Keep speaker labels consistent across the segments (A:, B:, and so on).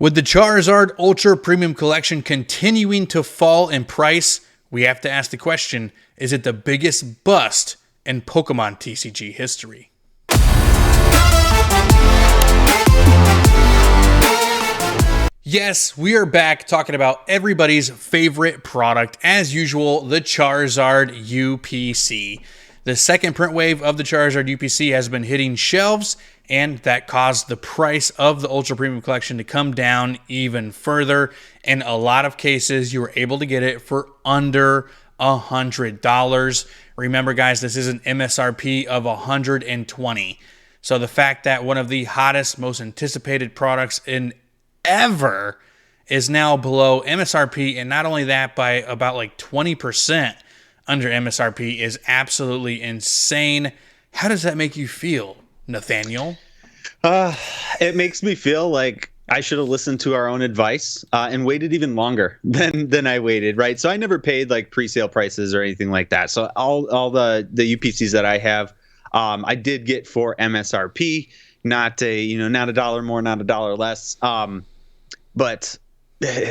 A: With the Charizard Ultra Premium Collection continuing to fall in price, we have to ask the question, is it the biggest bust in Pokemon TCG history? Yes, we are back talking about everybody's favorite product, as usual, the Charizard UPC. The second print wave of the Charizard UPC has been hitting shelves, and that caused the price of the Ultra Premium Collection to come down even further. In a lot of cases, you were able to get it for under $100. Remember, guys, this is an MSRP of $120. So the fact that one of the hottest, most anticipated products in ever is now below MSRP, and not only that, by about like 20% under MSRP is absolutely insane. How does that make you feel, Nathaniel?
B: It makes me feel like I should have listened to our own advice and waited even longer than I waited, right? So I never paid like pre-sale prices or anything like that. So all the UPCs that I have, I did get for MSRP, not a dollar more, not a dollar less. But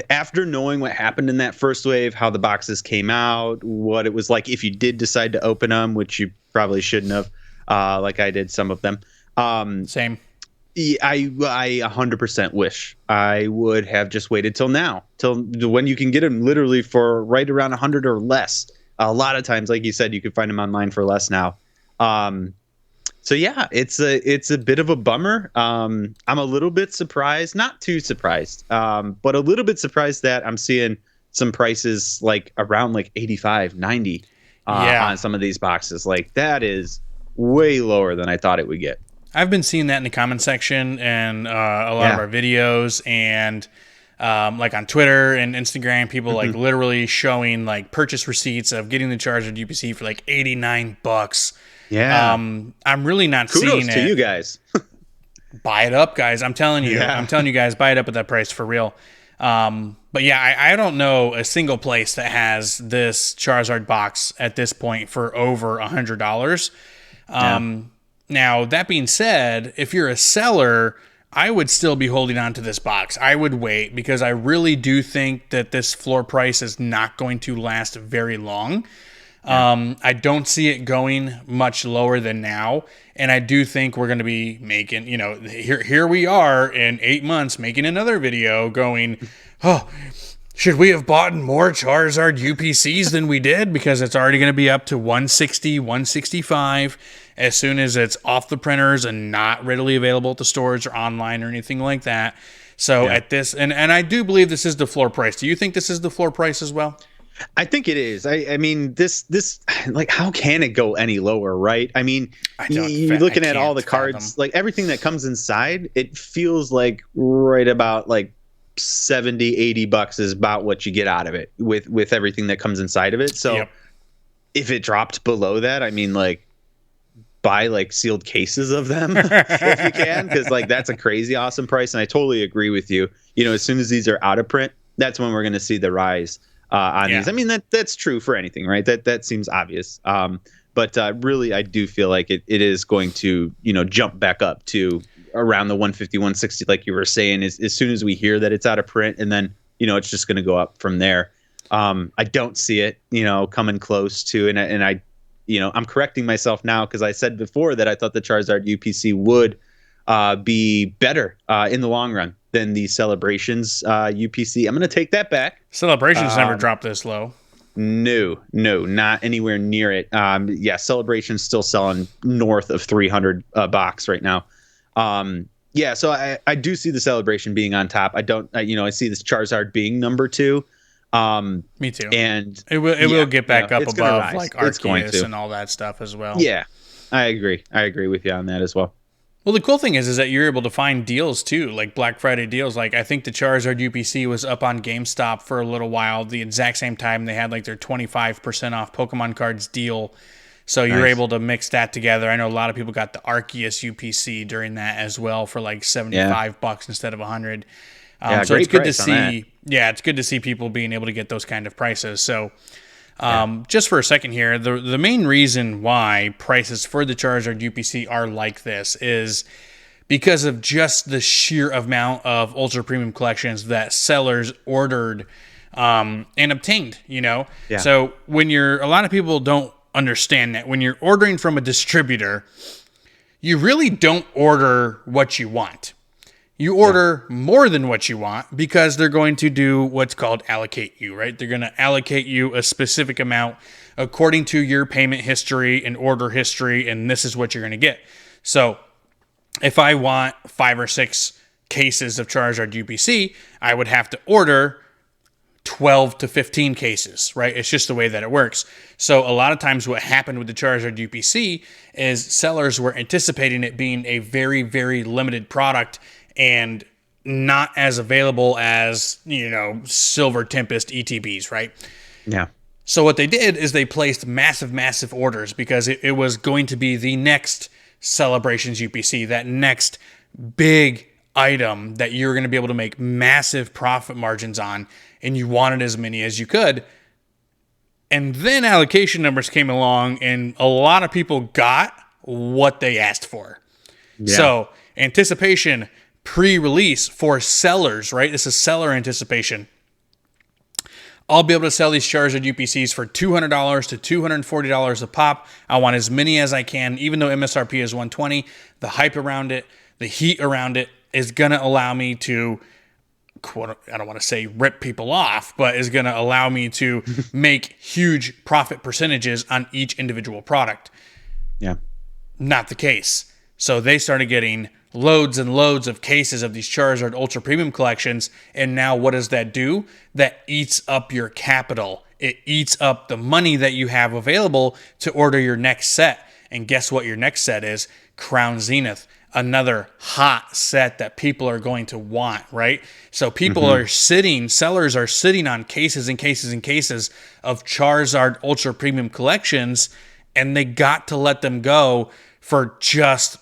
B: after knowing what happened in that first wave, how the boxes came out, what it was like if you did decide to open them, which you probably shouldn't have, like I did some of them.
A: Same.
B: I 100% wish I would have just waited till now, till when you can get them literally for right around 100 or less. A lot of times, like you said, you could find them online for less now. So yeah, it's a bit of a bummer. I'm a little bit surprised, not too surprised, but a little bit surprised that I'm seeing some prices like around like 85, 90 on some of these boxes. Like that is way lower than I thought it would get.
A: I've been seeing that in the comment section and a lot of our videos, and like on Twitter and Instagram, people like literally showing like purchase receipts of getting the Charizard UPC for like $89.
B: Yeah.
A: I'm really not seeing it.
B: Kudos to you guys.
A: Buy it up, guys. I'm telling you.
B: Yeah.
A: I'm telling you guys, buy it up at that price for real. But yeah, I don't know a single place that has this Charizard box at this point for over $100. Now, that being said, if you're a seller, I would still be holding on to this box. I would wait because I really do think that this floor price is not going to last very long. I don't see it going much lower than now, and I do think we're going to be making, here we are in 8 months making another video going, should we have bought more Charizard UPCs than we did? Because it's already going to be up to 160, 165 as soon as it's off the printers and not readily available at the stores or online or anything like that. So at this, and I do believe this is the floor price. Do you think this is the floor price as well?
B: I think it is. I mean, this like, how can it go any lower, right? I mean, you're looking at all the cards, like everything that comes inside, it feels like right about like 70, $80 is about what you get out of it with everything that comes inside of it. So if it dropped below that, I mean, like, buy like sealed cases of them if you can, because like that's a crazy awesome price. And I totally agree with you. As soon as these are out of print, that's when we're going to see the rise on these. I mean, that's true for anything, right? That seems obvious. But really, I do feel like it is going to, jump back up to around the 150, 160, like you were saying, as soon as we hear that it's out of print, and then, it's just going to go up from there. I don't see it, coming close to, and I, I'm correcting myself now because I said before that I thought the Charizard UPC would be better in the long run than the Celebrations UPC. I'm going to take that back.
A: Celebrations never dropped this low.
B: No, not anywhere near it. Celebrations still selling north of 300 box right now. So I do see the Celebration being on top. I see this Charizard being number 2.
A: Me too.
B: And
A: it will get back up above like
B: Arceus
A: and all that stuff as well.
B: Yeah, I agree. I agree with you on that as well.
A: Well, the cool thing is that you're able to find deals too, like Black Friday deals. Like I think the Charizard UPC was up on GameStop for a little while. The exact same time they had like their 25% off Pokemon cards deal. So you're able to mix that together. I know a lot of people got the Arceus UPC during that as well for like $75 instead of $100. So it's good to see. Yeah, it's good to see people being able to get those kind of prices. So just for a second here, the main reason why prices for the Charizard UPC are like this is because of just the sheer amount of Ultra Premium collections that sellers ordered and obtained, Yeah. So a lot of people don't understand that when you're ordering from a distributor, you really don't order what you want. You order more than what you want because they're going to do what's called allocate you, right? They're going to allocate you a specific amount according to your payment history and order history, and this is what you're going to get. So if I want 5 or 6 cases of Charizard UPC, I would have to order 12 to 15 cases, right? It's just the way that it works. So a lot of times what happened with the Charizard UPC is sellers were anticipating it being a very, very limited product and not as available as, Silver Tempest ETBs, right?
B: Yeah.
A: So what they did is they placed massive, massive orders because it was going to be the next Celebrations UPC, that next big item that you're going to be able to make massive profit margins on, and you wanted as many as you could. And then allocation numbers came along, and a lot of people got what they asked for. Yeah. So anticipation pre-release for sellers, right? This is seller anticipation. I'll be able to sell these Charizard UPCs for $200 to $240 a pop. I want as many as I can, even though MSRP is $120. The hype around it, the heat around it is going to allow me to, quote, I don't want to say rip people off, but is going to allow me to make huge profit percentages on each individual product.
B: Yeah.
A: Not the case. So they started getting loads and loads of cases of these Charizard Ultra Premium collections, and now what does that do? That eats up your capital. It eats up the money that you have available to order your next set. And guess what your next set is? Crown Zenith, another hot set that people are going to want, right? So people are sellers are sitting on cases and cases and cases of Charizard Ultra Premium collections, and they got to let them go for just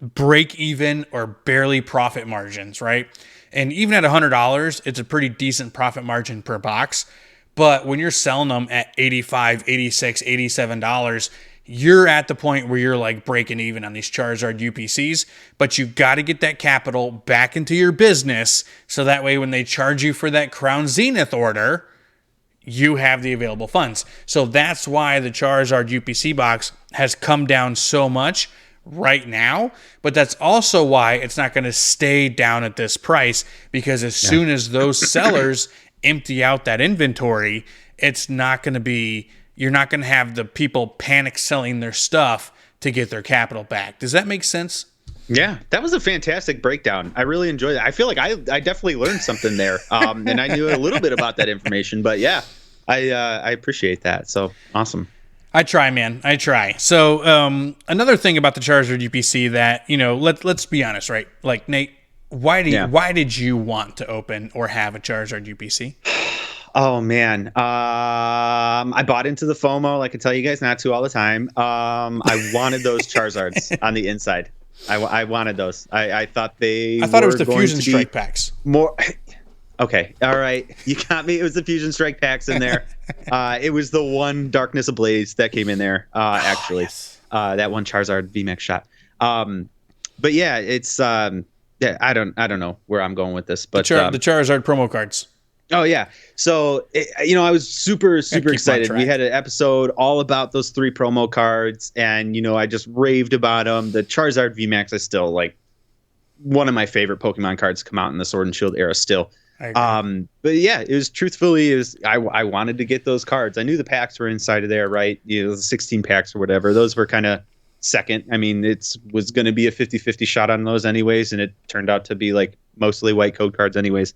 A: break even or barely profit margins, right? And even at $100, it's a pretty decent profit margin per box. But when you're selling them at $85, $86, $87, you're at the point where you're like breaking even on these Charizard UPCs, but you got to get that capital back into your business so that way when they charge you for that Crown Zenith order, you have the available funds. So that's why the Charizard UPC box has come down so much right now, but that's also why it's not going to stay down at this price, because as soon as those sellers empty out that inventory, it's not going to be, you're not going to have the people panic selling their stuff to get their capital back. Does that make sense?
B: Yeah, that was a fantastic breakdown. I really enjoyed it. I feel like I definitely learned something there. And I knew a little bit about that information, but yeah, I appreciate that. So awesome.
A: I try, man. I try. So another thing about the Charizard UPC that, let's be honest, right? Like, Nate, why did you want to open or have a Charizard UPC?
B: Oh, man. I bought into the FOMO, like I tell you guys not to all the time. I wanted those Charizards on the inside. I wanted those. I thought it was the Fusion Strike packs. More. Okay. All right. You got me. It was the Fusion Strike packs in there. It was the one Darkness Ablaze that came in there, actually. Yes. That one Charizard VMAX shot. But yeah, it's I don't know where I'm going with this, but
A: the Charizard promo cards.
B: Oh yeah. So I was super excited. We had an episode all about those 3 promo cards, and I just raved about them. The Charizard VMAX is still like one of my favorite Pokemon cards come out in the Sword and Shield era still. But yeah, it was I wanted to get those cards. I knew the packs were inside of there, right? The 16 packs or whatever. Those were kind of second. I mean, was going to be a 50-50 shot on those anyways, and it turned out to be like mostly white code cards anyways.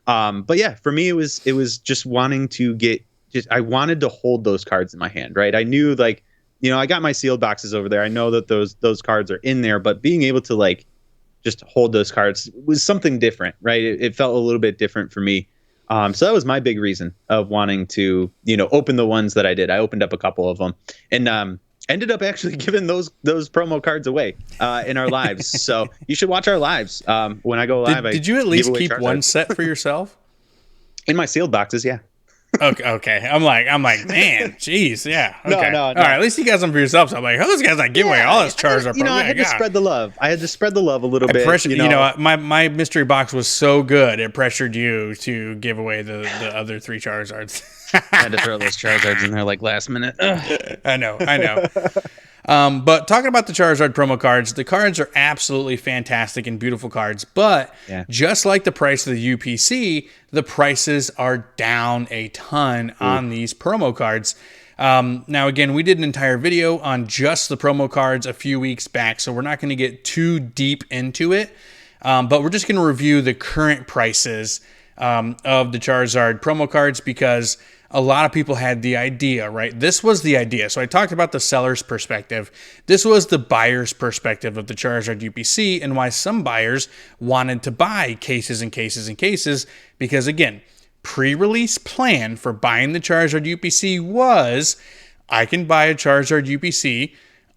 B: But yeah, for me, it was just wanting to I wanted to hold those cards in my hand, right? I knew I got my sealed boxes over there. I know that those cards are in there, but being able to just hold those cards was something different, right? It felt a little bit different for me. So that was my big reason of wanting to, open the ones that I did. I opened up a couple of them and ended up actually giving those promo cards away in our lives. So you should watch our lives. When I go live,
A: did you at least keep one set for yourself?
B: In my sealed boxes, yeah.
A: Okay. I'm like, man, jeez, yeah. Okay.
B: No.
A: All right. At least you got some for yourself. So I'm like, oh, this guy's not giving away all his Charizard.
B: I had to spread the love. I had to spread the love a little bit.
A: My mystery box was so good, it pressured you to give away the other 3 Charizards.
B: I had to throw those Charizards in there like last minute.
A: I know. But talking about the Charizard promo cards, the cards are absolutely fantastic and beautiful cards. But just like the price of the UPC, the prices are down a ton on these promo cards. Now, again, we did an entire video on just the promo cards a few weeks back, so we're not going to get too deep into it. But we're just going to review the current prices of the Charizard promo cards because a lot of people had the idea, right? This was the idea. So I talked about the seller's perspective. This was the buyer's perspective of the Charizard UPC and why some buyers wanted to buy cases and cases and cases because, again, pre-release plan for buying the Charizard UPC was I can buy a Charizard UPC,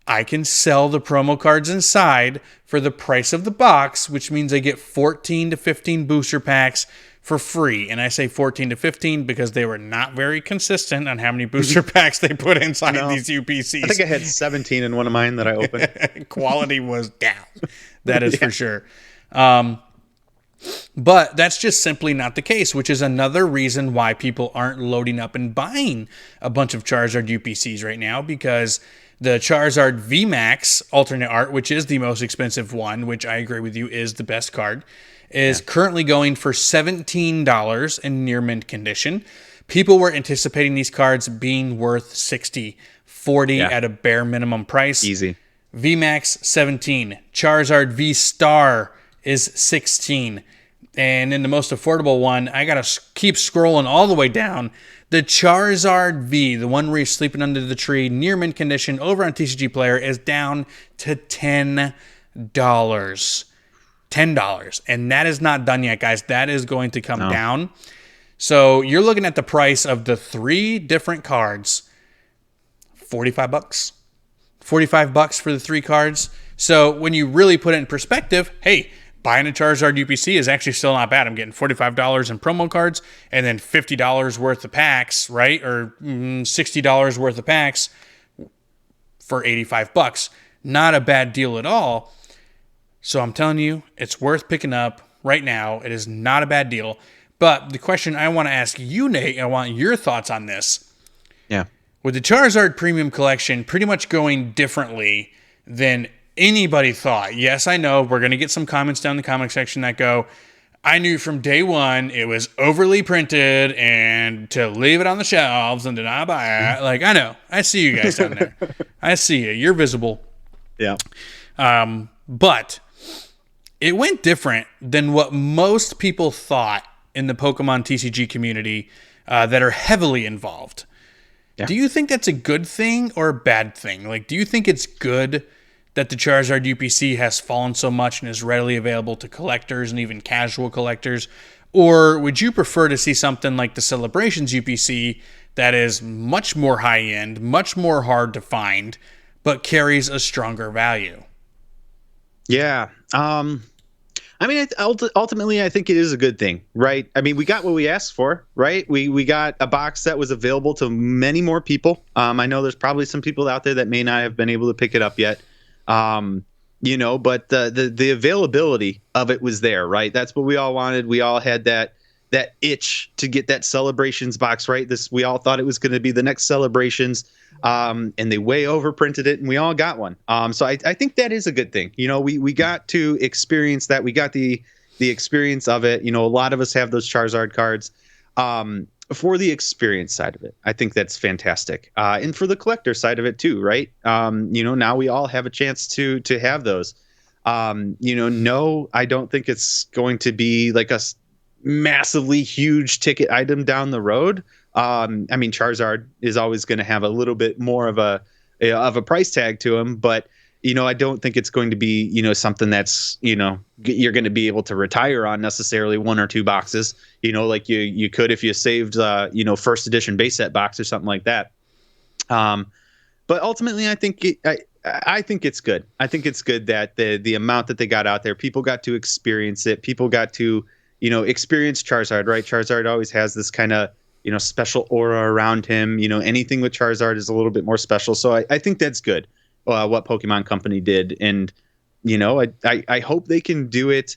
A: I can sell the promo cards inside for the price of the box, which means I get 14 to 15 booster packs for free. And I say 14 to 15 because they were not very consistent on how many booster packs they put inside these UPCs.
B: I think I had 17 in one of mine that I opened.
A: Quality was down. That is for sure. But that's just simply not the case, which is another reason why people aren't loading up and buying a bunch of Charizard UPCs right now, because the Charizard VMAX alternate art, which is the most expensive one, which I agree with you is the best card, is currently going for $17 in near mint condition. People were anticipating these cards being worth $60, $40 at a bare minimum price.
B: Easy.
A: VMAX 17. Charizard V Star is 16. And in the most affordable one, I got to keep scrolling all the way down. The Charizard V, the one where you're sleeping under the tree, near mint condition, over on TCG Player, is down to $10. $10. And that is not done yet, guys. That is going to come down. So you're looking at the price of the 3 different cards, $45. $45 for the 3 cards. So when you really put it in perspective, hey, buying a Charizard UPC is actually still not bad. I'm getting $45 in promo cards and then $50 worth of packs, right? Or $60 worth of packs for $85. Not a bad deal at all. So I'm telling you, it's worth picking up right now. It is not a bad deal. But the question I want to ask you, Nate, I want your thoughts on this.
B: Yeah.
A: With the Charizard Premium Collection pretty much going differently than anybody thought. Yes, I know we're going to get some comments down in the comment section that go, I knew from day one it was overly printed and to leave it on the shelves and to not buy it. Like, I know. I see you guys down there. I see you. You're visible.
B: Yeah.
A: But it went different than what most people thought in the Pokemon TCG community that are heavily involved. Yeah. Do you think that's a good thing or a bad thing? Like, do you think it's good that the Charizard UPC has fallen so much and is readily available to collectors and even casual collectors? Or would you prefer to see something like the Celebrations UPC that is much more high-end, much more hard to find, but carries a stronger value?
B: Yeah. I mean, ultimately, I think it is a good thing, right? I mean, we got what we asked for, right? We got a box that was available to many more people. I know there's probably some people out there that may not have been able to pick it up yet. But the availability of it was there, right? That's what we all wanted. We all had that itch to get that Celebrations box, right? We all thought it was going to be the next Celebrations, and they way overprinted it, and we all got one. So I think that is a good thing. We got to experience that. We got the experience of it. A lot of us have those Charizard cards. For the experience side of it, I think that's fantastic. And for the collector side of it too, right? Now we all have a chance to have those. No, I don't think it's going to be like a massively huge ticket item down the road. I mean, Charizard is always going to have a little bit more of a price tag to him, but I don't think it's going to be, something that's, you're going to be able to retire on necessarily 1 or 2 boxes, like you could if you saved, first edition base set box or something like that. But ultimately, I think I think it's good. I think it's good that the amount that they got out there, people got to experience it. People got to, experience Charizard, right? Charizard always has this kind of special aura around him. Anything with Charizard is a little bit more special. So I think that's good, what Pokemon Company did. And, I hope they can do it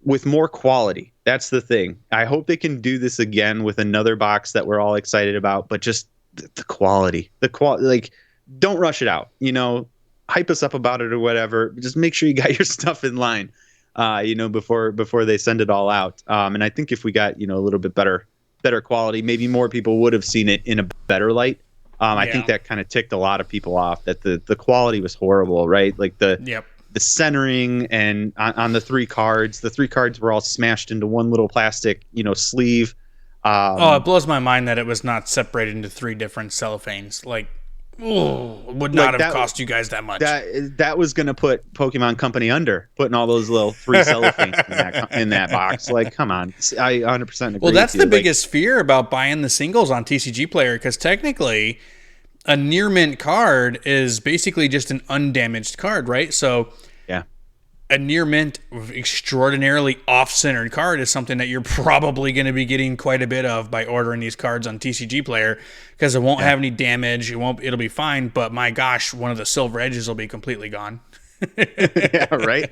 B: with more quality. That's the thing. I hope they can do this again with another box that we're all excited about, but just the quality, like, don't rush it out, hype us up about it or whatever. Just make sure you got your stuff in line, before they send it all out. And I think if we got, a little bit better quality, maybe more people would have seen it in a better light. I think that kind of ticked a lot of people off, that the quality was horrible, right? Like the centering and on the three cards were all smashed into one little plastic, sleeve.
A: It blows my mind that it was not separated into 3 different cellophanes. Like, would not have cost you guys that much.
B: That was going to put Pokemon Company under, putting all those little 3 cellophanes in that box. Like, come on. I 100% agree.
A: Well, that's the biggest fear about buying the singles on TCG Player, because technically a near mint card is basically just an undamaged card, right? So a near mint, extraordinarily off-centered card is something that you're probably going to be getting quite a bit of by ordering these cards on TCG Player, because it won't have any damage. It'll be fine. But my gosh, one of the silver edges will be completely gone.
B: Yeah, right.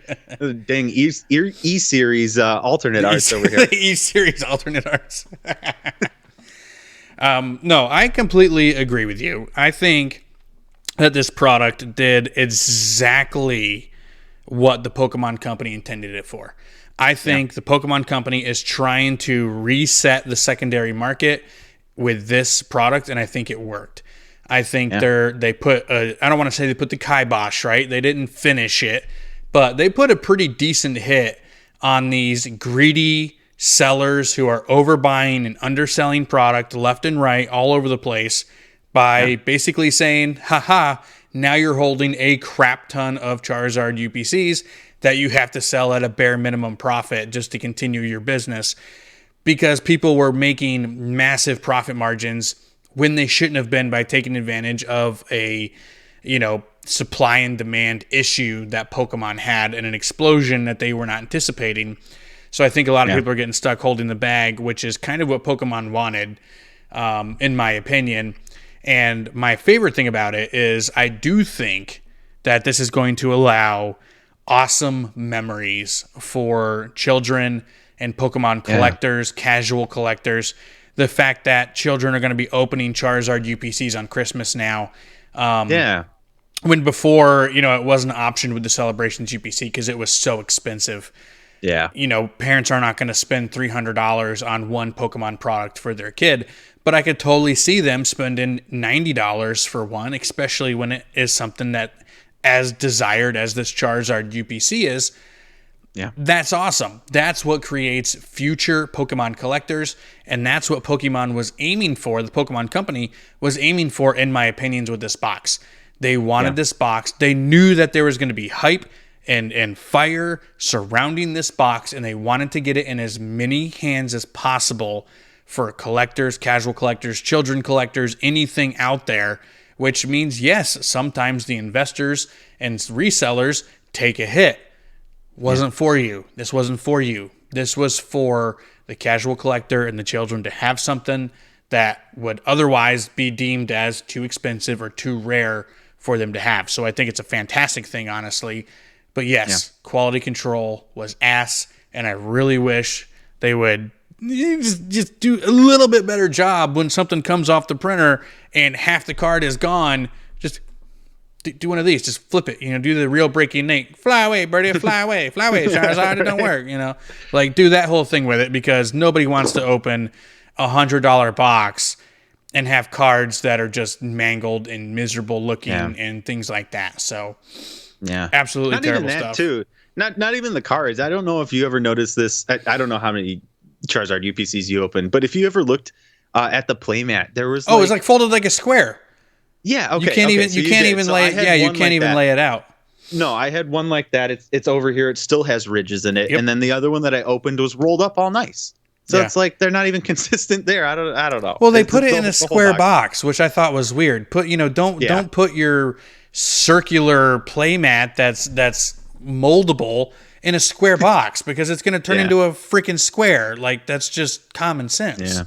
B: Dang E-Series alternate arts over here.
A: E-Series alternate arts. No, I completely agree with you. I think that this product did exactly what the Pokemon Company intended it for. I think the Pokemon Company is trying to reset the secondary market with this product, and I think it worked. I think they put I don't want to say they put the kibosh, right? They didn't finish it, but they put a pretty decent hit on these greedy sellers who are overbuying and underselling product left and right all over the place by basically saying, haha, now you're holding a crap ton of Charizard UPCs that you have to sell at a bare minimum profit just to continue your business, because people were making massive profit margins when they shouldn't have been, by taking advantage of a, supply and demand issue that Pokemon had and an explosion that they were not anticipating. So I think a lot of people are getting stuck holding the bag, which is kind of what Pokemon wanted, in my opinion. And my favorite thing about it is I do think that this is going to allow awesome memories for children and Pokemon collectors, casual collectors. The fact that children are going to be opening Charizard UPCs on Christmas now. When before, it wasn't an option with the Celebrations UPC because it was so expensive. Yeah. Parents are not going to spend $300 on one Pokemon product for their kid. But I could totally see them spending $90 for one, especially when it is something that, as desired as this Charizard UPC is, that's awesome. That's what creates future Pokemon collectors, and that's what Pokemon was aiming for. The Pokemon Company was aiming for, in my opinions, with this box. They wanted this box. They knew that there was going to be hype and fire surrounding this box, and they wanted to get it in as many hands as possible for collectors, casual collectors, children collectors, anything out there, which means, yes, sometimes the investors and resellers take a hit. Wasn't for you. This wasn't for you. This was for the casual collector and the children to have something that would otherwise be deemed as too expensive or too rare for them to have. So I think it's a fantastic thing, honestly. But yes, quality control was ass, and I really wish they would just do a little bit better job when something comes off the printer and half the card is gone. Just do one of these. Just flip it. Do the real breaking Nate. Fly away, birdie. Fly away. Fly away. Charizard, it don't work. Like, do that whole thing with it, because nobody wants to open $100 box and have cards that are just mangled and miserable looking and things like that. So, absolutely
B: not
A: terrible
B: even that
A: stuff.
B: Too. Not even the cards. I don't know if you ever noticed this. I don't know how many Charizard UPCs you opened, but if you ever looked at the playmat, there was
A: it was like folded like a square.
B: Yeah, okay.
A: You can't even lay it. Yeah, you can't even lay it out.
B: No, I had one like that. It's over here. It still has ridges in it, and then the other one that I opened was rolled up all nice. So it's like they're not even consistent there. I don't know.
A: Well, they put it in a square box, which I thought was weird. Don't put your circular playmat that's moldable in a square box, because it's going to turn into a freaking square. Like, that's just common sense.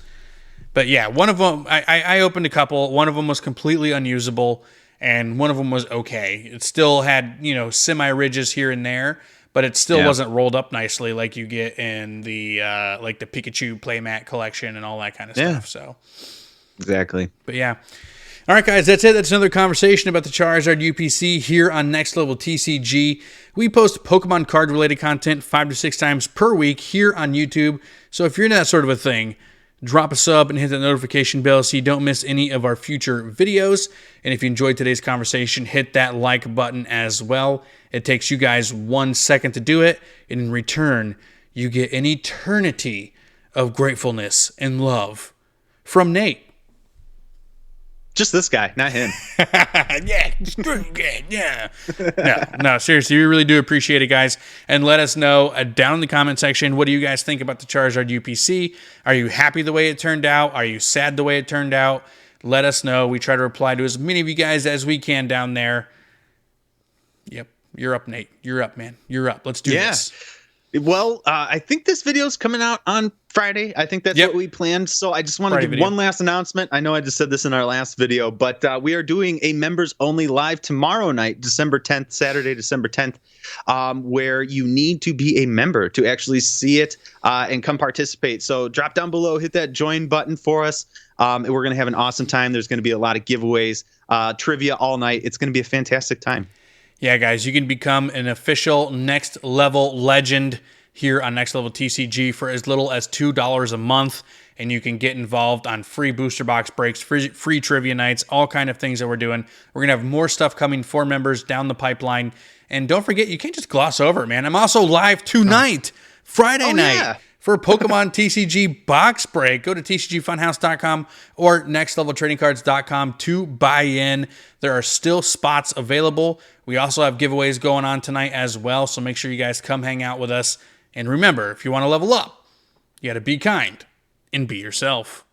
A: But yeah, one of them, I opened a couple. One of them was completely unusable, and one of them was okay. It still had, semi-ridges here and there, but it still wasn't rolled up nicely like you get in the like the Pikachu playmat collection and all that kind of stuff. So
B: exactly.
A: But yeah. All right, guys, that's it. That's another conversation about the Charizard UPC here on Next Level TCG. We post Pokemon card-related content 5 to 6 times per week here on YouTube. So if you're into that sort of a thing, drop a sub and hit the notification bell so you don't miss any of our future videos. And if you enjoyed today's conversation, hit that like button as well. It takes you guys 1 second to do it. And in return, you get an eternity of gratefulness and love from Nate.
B: Just this guy, not him.
A: Yeah. No, seriously, we really do appreciate it, guys. And let us know down in the comment section, what do you guys think about the Charizard UPC? Are you happy the way it turned out? Are you sad the way it turned out? Let us know. We try to reply to as many of you guys as we can down there. Yep, you're up, Nate. You're up, man. You're up. Let's do this.
B: Well, I think this video is coming out on Friday. I think that's what we planned. So I just want to give one last announcement. I know I just said this in our last video, but we are doing a members only live tomorrow night, December 10th, Saturday, December 10th, where you need to be a member to actually see it and come participate. So drop down below, hit that join button for us. We're going to have an awesome time. There's going to be a lot of giveaways, trivia all night. It's going to be a fantastic time.
A: Yeah, guys, you can become an official Next Level legend here on Next Level TCG for as little as $2 a month, and you can get involved on free booster box breaks, free trivia nights, all kind of things that we're doing. We're going to have more stuff coming for members down the pipeline. And don't forget, you can't just gloss over it, man. I'm also live tonight, Friday night. For Pokemon TCG box break. Go to TCGFunhouse.com or nextleveltradingcards.com to buy in. There are still spots available. We also have giveaways going on tonight as well, so make sure you guys come hang out with us. And remember, if you want to level up, you got to be kind and be yourself.